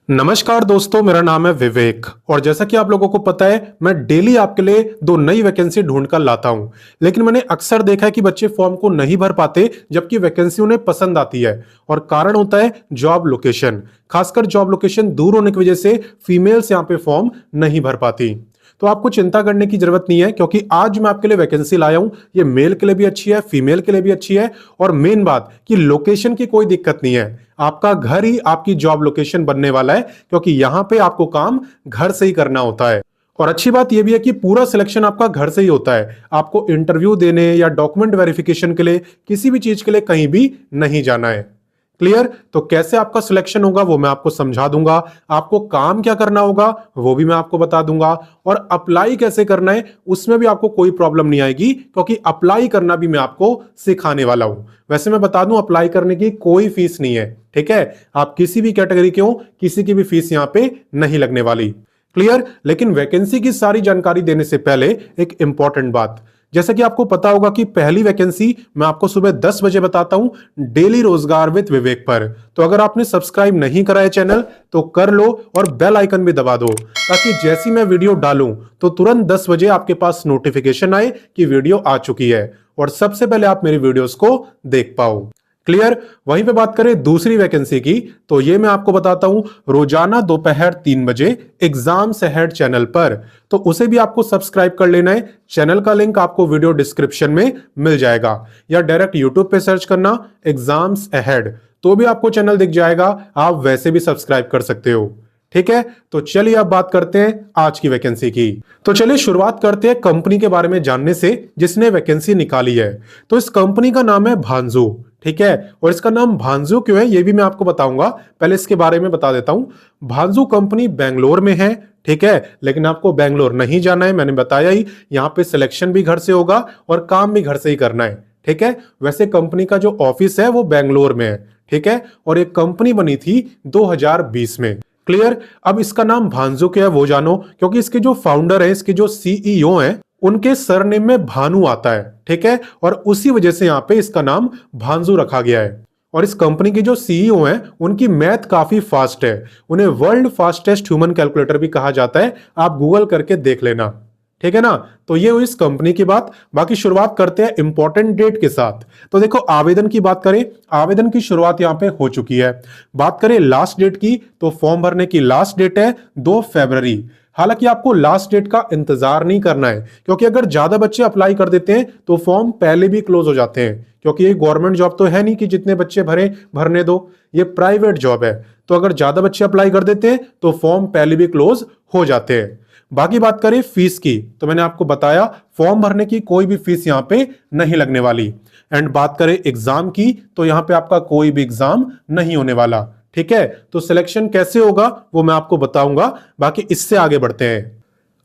नमस्कार दोस्तों, मेरा नाम है विवेक और जैसा कि आप लोगों को पता है मैं डेली आपके लिए दो नई वैकेंसी ढूंढ कर लाता हूं। लेकिन मैंने अक्सर देखा है कि बच्चे फॉर्म को नहीं भर पाते जबकि वैकेंसी उन्हें पसंद आती है। और कारण होता है जॉब लोकेशन। खासकर जॉब लोकेशन दूर होने की वजह से फीमेल्स यहाँ पे फॉर्म नहीं भर पाती। तो आपको चिंता करने की जरूरत नहीं है, क्योंकि आज मैं आपके लिए वैकेंसी लाया हूं। ये मेल के लिए भी अच्छी है, फीमेल के लिए भी अच्छी है। और मेन बात कि लोकेशन की कोई दिक्कत नहीं है। आपका घर ही आपकी जॉब लोकेशन बनने वाला है, क्योंकि यहां पे आपको काम घर से ही करना होता है। और अच्छी बात यह भी है कि पूरा सिलेक्शन आपका घर से ही होता है। आपको इंटरव्यू देने या डॉक्यूमेंट वेरिफिकेशन के लिए किसी भी चीज के लिए कहीं भी नहीं जाना है। क्लियर? तो कैसे आपका सिलेक्शन होगा वो मैं आपको समझा दूंगा। आपको काम क्या करना होगा वो भी मैं आपको बता दूंगा। और अप्लाई कैसे करना है उसमें भी आपको कोई प्रॉब्लम नहीं आएगी, क्योंकि अप्लाई करना भी मैं आपको सिखाने वाला हूं। वैसे मैं बता दूं, अप्लाई करने की कोई फीस नहीं है। ठीक है? आप किसी भी कैटेगरी के हो, किसी की भी फीस यहां पे नहीं लगने वाली। क्लियर? लेकिन वैकेंसी की सारी जानकारी देने से पहले एक इंपॉर्टेंट बात। जैसा कि आपको पता होगा कि पहली वैकेंसी मैं आपको सुबह 10 बजे बताता हूं, डेली रोजगार विद विवेक पर। तो अगर आपने सब्सक्राइब नहीं करा है चैनल तो कर लो और बेल आइकन भी दबा दो, ताकि जैसी मैं वीडियो डालूं तो तुरंत 10 बजे आपके पास नोटिफिकेशन आए कि वीडियो आ चुकी है और सबसे पहले आप मेरी वीडियोस को देख पाओ। क्लियर? वहीं पे बात करें दूसरी वैकेंसी की, तो ये मैं आपको बताता हूं रोजाना दोपहर 3 बजे एग्जाम्स अहेड चैनल पर। तो उसे भी आपको सब्सक्राइब कर लेना है। चैनल का लिंक आपको वीडियो डिस्क्रिप्शन में मिल जाएगा, या डायरेक्ट यूट्यूब पे सर्च करना एग्जाम्स अहेड, तो भी आपको चैनल दिख जाएगा। आप वैसे भी सब्सक्राइब कर सकते हो। ठीक है? तो चलिए अब बात करते हैं आज की वैकेंसी की। तो चलिए शुरुआत करते हैं कंपनी के बारे में जानने से जिसने वैकेंसी निकाली है। तो इस कंपनी का नाम है भांजू। ठीक है? और इसका नाम भांजू क्यों है ये भी मैं आपको बताऊंगा। पहले इसके बारे में बता देता हूं। भांजू कंपनी बेंगलोर में है। ठीक है? लेकिन आपको बेंगलोर नहीं जाना है, मैंने बताया ही। यहां पे सिलेक्शन भी घर से होगा और काम भी घर से ही करना है। ठीक है? वैसे कंपनी का जो ऑफिस है वो बेंगलोर में है। ठीक है? और एक कंपनी बनी थी 2020 में। क्लियर? अब इसका नाम भांजू क्या है वो जानो, क्योंकि इसके जो फाउंडर है, इसके जो सीईओ हैं, उनके सरनेम में भानु आता है। ठीक है? और उसी वजह से यहां पे इसका नाम भांजू रखा गया है। और इस कंपनी के जो सीईओ हैं उनकी मैथ काफी फास्ट है। उन्हें वर्ल्ड फास्टेस्ट ह्यूमन कैलकुलेटर भी कहा जाता है। आप गूगल करके देख लेना। ठीक है ना? तो ये हुई इस कंपनी की बात। बाकी शुरुआत करते हैं इंपॉर्टेंट डेट के साथ। तो देखो, आवेदन की बात करें, आवेदन की शुरुआत यहां पे हो चुकी है। बात करें लास्ट डेट की, तो फॉर्म भरने की लास्ट डेट है 2 फरवरी। हालांकि आपको लास्ट डेट का इंतजार नहीं करना है, क्योंकि अगर ज्यादा बच्चे अप्लाई कर देते हैं तो फॉर्म पहले भी क्लोज हो जाते हैं। क्योंकि ये गवर्नमेंट जॉब तो है नहीं कि जितने बच्चे भरे भरने दो, ये प्राइवेट जॉब है। तो अगर ज्यादा बच्चे अप्लाई कर देते हैं तो फॉर्म पहले भी क्लोज हो जाते हैं। बाकी बात करें फीस की, तो मैंने आपको बताया फॉर्म भरने की कोई भी फीस यहां पे नहीं लगने वाली। एंड बात करें एग्जाम की, तो यहां पे आपका कोई भी एग्जाम नहीं होने वाला। ठीक है? तो सिलेक्शन कैसे होगा वो मैं आपको बताऊंगा। बाकी इससे आगे बढ़ते हैं।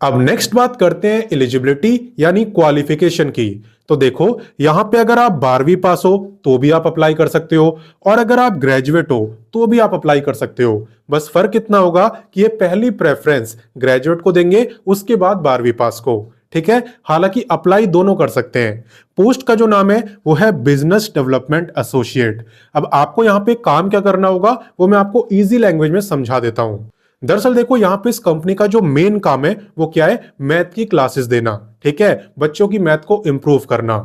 अब नेक्स्ट बात करते हैं एलिजिबिलिटी यानी क्वालिफिकेशन की। तो देखो, यहां पे अगर आप 12वीं पास हो तो भी आप अप्लाई कर सकते हो, और अगर आप ग्रेजुएट हो तो भी आप अप्लाई कर सकते हो। बस फर्क इतना होगा कि ये पहली प्रेफरेंस ग्रेजुएट को देंगे, उसके बाद 12वीं पास को। ठीक है? हालांकि अप्लाई दोनों कर सकते हैं। पोस्ट का जो नाम है वो है बिजनेस डेवलपमेंट एसोसिएट। अब आपको यहां पे काम क्या करना होगा वो मैं आपको इजी लैंग्वेज में समझा देता हूं। दरअसल देखो, यहां पे इस कंपनी का जो मेन काम है वो क्या है, मैथ की क्लासेस देना। ठीक है? बच्चों की मैथ को इंप्रूव करना।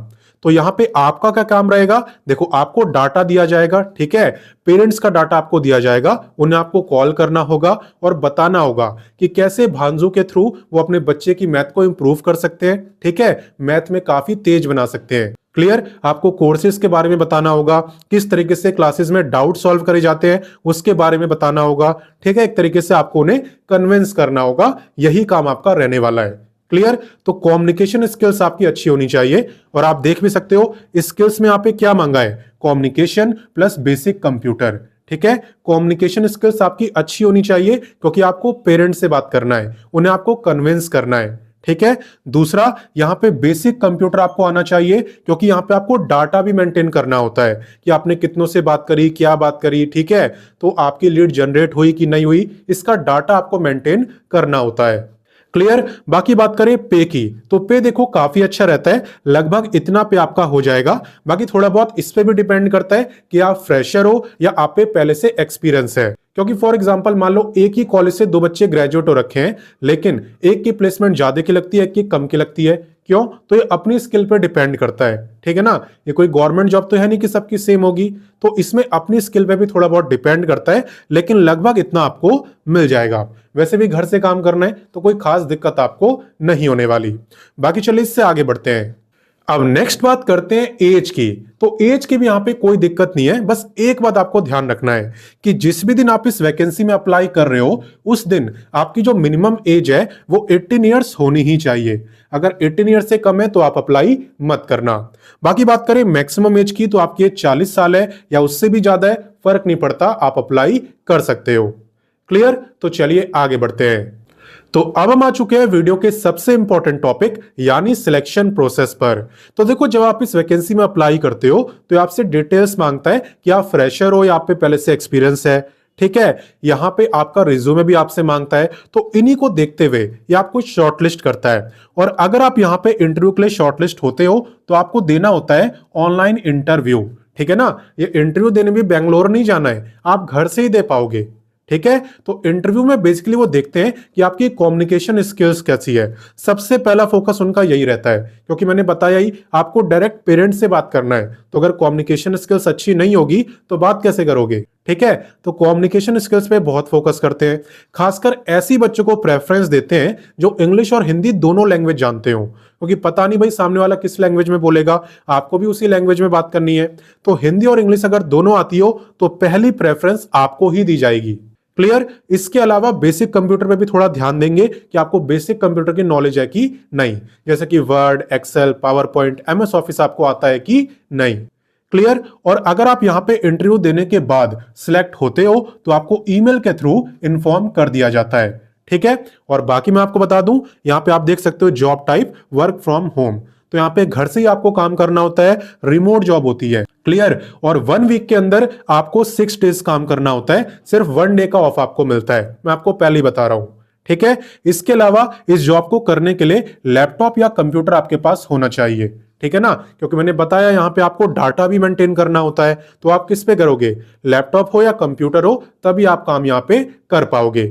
तो यहां पे आपका क्या काम रहेगा, देखो आपको डाटा दिया जाएगा। ठीक है? पेरेंट्स का डाटा आपको दिया जाएगा, उन्हें आपको कॉल करना होगा और बताना होगा कि कैसे भांजू के थ्रू वो अपने बच्चे की मैथ को इंप्रूव कर सकते हैं। ठीक है? मैथ में काफी तेज बना सकते हैं। क्लियर? आपको कोर्सेज के बारे में बताना होगा, किस तरीके से क्लासेस में डाउट सॉल्व करे जाते हैं उसके बारे में बताना होगा। ठीक है? एक तरीके से आपको उन्हें कन्विंस करना होगा। यही काम आपका रहने वाला है। क्लियर? तो कम्युनिकेशन स्किल्स आपकी अच्छी होनी चाहिए। और आप देख भी सकते हो स्किल्स में यहाँ पे क्या मांगा है, कम्युनिकेशन प्लस बेसिक कंप्यूटर। ठीक है? कम्युनिकेशन स्किल्स आपकी अच्छी होनी चाहिए, क्योंकि आपको पेरेंट्स से बात करना है, उन्हें आपको कन्विंस करना है। ठीक है? दूसरा, यहां पे बेसिक कंप्यूटर आपको आना चाहिए, क्योंकि यहां पे आपको डाटा भी मेंटेन करना होता है कि आपने कितनों से बात करी, क्या बात करी। ठीक है? तो आपकी लीड जनरेट हुई कि नहीं हुई, इसका डाटा आपको मेंटेन करना होता है। क्लियर? बाकी बात करें पे की, तो पे देखो काफी अच्छा रहता है, लगभग इतना पे आपका हो जाएगा। बाकी थोड़ा बहुत इस पे भी डिपेंड करता है कि आप फ्रेशर हो या आप पे पहले से एक्सपीरियंस है। क्योंकि फॉर एग्जांपल मान लो एक ही कॉलेज से दो बच्चे ग्रेजुएट हो रखे हैं, लेकिन एक की प्लेसमेंट ज्यादा की लगती है, एक की कम की लगती है। क्यों? तो ये अपनी स्किल पे डिपेंड करता है, ठीक है ना। ये कोई गवर्नमेंट जॉब तो है नहीं कि सबकी सेम होगी, तो इसमें अपनी स्किल पे भी थोड़ा बहुत डिपेंड करता है, लेकिन लगभग इतना आपको मिल जाएगा। वैसे भी घर से काम करना है तो कोई खास दिक्कत आपको नहीं होने वाली। बाकी चलिए इससे आगे बढ़ते हैं। अब नेक्स्ट बात करते हैं एज की। तो एज की भी यहां पे कोई दिक्कत नहीं है, बस एक बात आपको ध्यान रखना है कि जिस भी दिन आप इस वैकेंसी में अप्लाई कर रहे हो उस दिन आपकी जो मिनिमम एज है वो 18 ईयर्स होनी ही चाहिए। अगर 18 ईयर्स से कम है तो आप अप्लाई मत करना। बाकी बात करें मैक्सिमम एज की, तो आपकी एज 40 साल है या उससे भी ज्यादा है, फर्क नहीं पड़ता, आप अप्लाई कर सकते हो। क्लियर? तो चलिए आगे बढ़ते हैं। तो अब हम आ चुके हैं वीडियो के सबसे इंपॉर्टेंट टॉपिक यानी सिलेक्शन प्रोसेस पर। तो देखो, जब आप इस वैकेंसी में अप्लाई करते हो तो आपसे डिटेल्स मांगता है कि आप फ्रेशर हो या आप पे पहले से एक्सपीरियंस है, ठीक है। यहां पे आपका रिज्यूमे भी आपसे मांगता है, तो इन्हीं को देखते हुए ये आपको शॉर्टलिस्ट करता है। और अगर आप यहां पे इंटरव्यू के लिए शॉर्टलिस्ट होते हो तो आपको देना होता है ऑनलाइन इंटरव्यू, ठीक है ना। ये इंटरव्यू देने भी बेंगलोर नहीं जाना है, आप घर से ही दे पाओगे, ठीक है। तो इंटरव्यू में बेसिकली वो देखते हैं कि आपकी कम्युनिकेशन स्किल्स कैसी है। सबसे पहला फोकस उनका यही रहता है, क्योंकि मैंने बताया ही आपको डायरेक्ट पेरेंट्स से बात करना है, तो अगर कम्युनिकेशन स्किल्स अच्छी नहीं होगी तो बात कैसे करोगे, ठीक है। तो कम्युनिकेशन स्किल्स पे बहुत फोकस करते हैं। खासकर ऐसी बच्चों को प्रेफरेंस देते हैं जो इंग्लिश और हिंदी दोनों लैंग्वेज जानते हो, क्योंकि पता नहीं भाई सामने वाला किस लैंग्वेज में बोलेगा, आपको भी उसी लैंग्वेज में बात करनी है। तो हिंदी और इंग्लिश अगर दोनों आती हो तो पहली प्रेफरेंस आपको ही दी जाएगी। क्लियर? इसके अलावा बेसिक कंप्यूटर पे भी थोड़ा ध्यान देंगे कि आपको बेसिक कंप्यूटर की नॉलेज है कि नहीं, जैसे कि Word, Excel, PowerPoint, MS Office आपको आता है कि नहीं। क्लियर? और अगर आप यहां पे इंटरव्यू देने के बाद सिलेक्ट होते हो तो आपको ईमेल के थ्रू इन्फॉर्म कर दिया जाता है, ठीक है। और बाकी मैं आपको बता दूं, यहां पे आप देख सकते हो job type work from home, तो यहाँ पे घर से ही आपको काम करना होता है, रिमोट जॉब होती है। क्लियर? और 1 वीक के अंदर आपको 6 डेज काम करना होता है, सिर्फ 1 डे का ऑफ आपको मिलता है, मैं आपको पहले ही बता रहा हूं, ठीक है। इसके अलावा इस जॉब को करने के लिए लैपटॉप या कंप्यूटर आपके पास होना चाहिए, ठीक है ना, क्योंकि मैंने बताया यहां पे आपको डाटा भी मेंटेन करना होता है, तो आप किस पे करोगे, लैपटॉप हो या कंप्यूटर हो, तभी आप काम यहां पे कर पाओगे।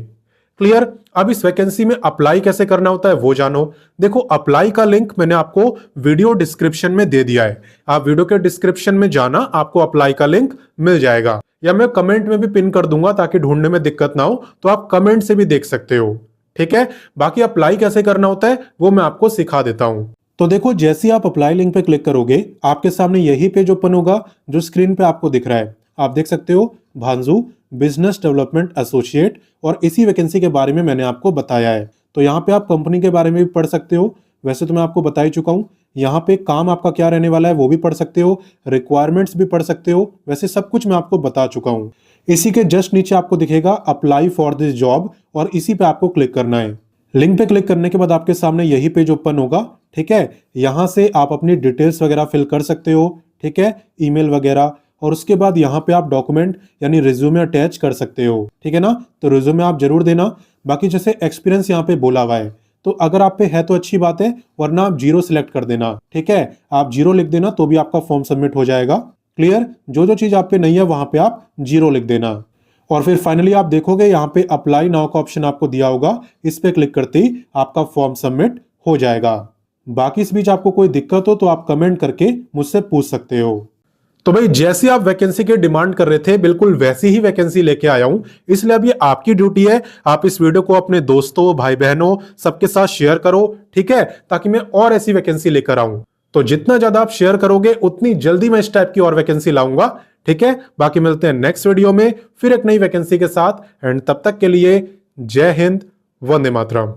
क्लियर? अब इस वैकेंसी में अप्लाई कैसे करना होता है वो जानो। देखो, अप्लाई का लिंक मैंने आपको वीडियो डिस्क्रिप्शन में दे दिया है, आप वीडियो के डिस्क्रिप्शन में जाना, आपको अप्लाई का लिंक मिल जाएगा, या मैं कमेंट में भी पिन कर दूंगा ताकि ढूंढने में दिक्कत ना हो, तो आप कमेंट से भी देख सकते हो, ठीक है। बाकी अप्लाई कैसे करना होता है वो मैं आपको सिखा देता हूं। तो देखो, जैसे आप अप्लाई लिंक पे क्लिक करोगे आपके सामने यही पेज ओपन होगा जो स्क्रीन पे आपको दिख रहा है। आप देख सकते हो भांजू बिजनेस डेवलपमेंट एसोसिएट, और इसी वैकेंसी के बारे में मैंने आपको बताया है। तो यहाँ पे आप कंपनी के बारे में भी पढ़ सकते हो, वैसे तो मैं आपको बता ही चुका हूँ। यहाँ पे काम आपका क्या रहने वाला है वो भी पढ़ सकते हो, रिक्वायरमेंट्स भी पढ़ सकते हो, वैसे सब कुछ मैं आपको बता चुका हूँ। इसी के जस्ट नीचे आपको दिखेगा अप्लाई फॉर दिस जॉब, और इसी पे आपको क्लिक करना है। लिंक पे क्लिक करने के बाद आपके सामने यही पेज ओपन होगा, ठीक है। यहाँ से आप अपनी डिटेल्स वगैरह फिल कर सकते हो, ठीक है, ईमेल वगैरह, और उसके बाद यहाँ पे आप डॉक्यूमेंट यानी रिज्यूमे अटैच कर सकते हो, ठीक है ना। तो रिज्यूमे आप जरूर देना। बाकी जैसे एक्सपीरियंस यहाँ पे बोला हुआ है, तो अगर आप पे है तो अच्छी बात है, वरना आप 0 सिलेक्ट कर देना, ठीक है। आप 0 लिख देना तो भी आपका फॉर्म सबमिट हो जाएगा। क्लियर? जो चीज आप पे नहीं है वहां पे आप 0 लिख देना। और फिर फाइनली आप देखोगे यहाँ पे अप्लाई नाउ का ऑप्शन आपको दिया होगा, इस पे क्लिक करते ही आपका फॉर्म सबमिट हो जाएगा। बाकी इस बीच आपको कोई दिक्कत हो तो आप कमेंट करके मुझसे पूछ सकते हो। तो भाई, जैसी आप वैकेंसी की डिमांड कर रहे थे बिल्कुल वैसी ही वैकेंसी लेके आया हूं, इसलिए अब ये आपकी ड्यूटी है, आप इस वीडियो को अपने दोस्तों, भाई बहनों सबके साथ शेयर करो, ठीक है, ताकि मैं और ऐसी वैकेंसी लेकर आऊं। तो जितना ज्यादा आप शेयर करोगे उतनी जल्दी मैं इस टाइप की और वैकेंसी लाऊंगा, ठीक है। बाकी मिलते हैं नेक्स्ट वीडियो में फिर एक नई वैकेंसी के साथ, एंड तब तक के लिए जय हिंद, वंदे मातरम।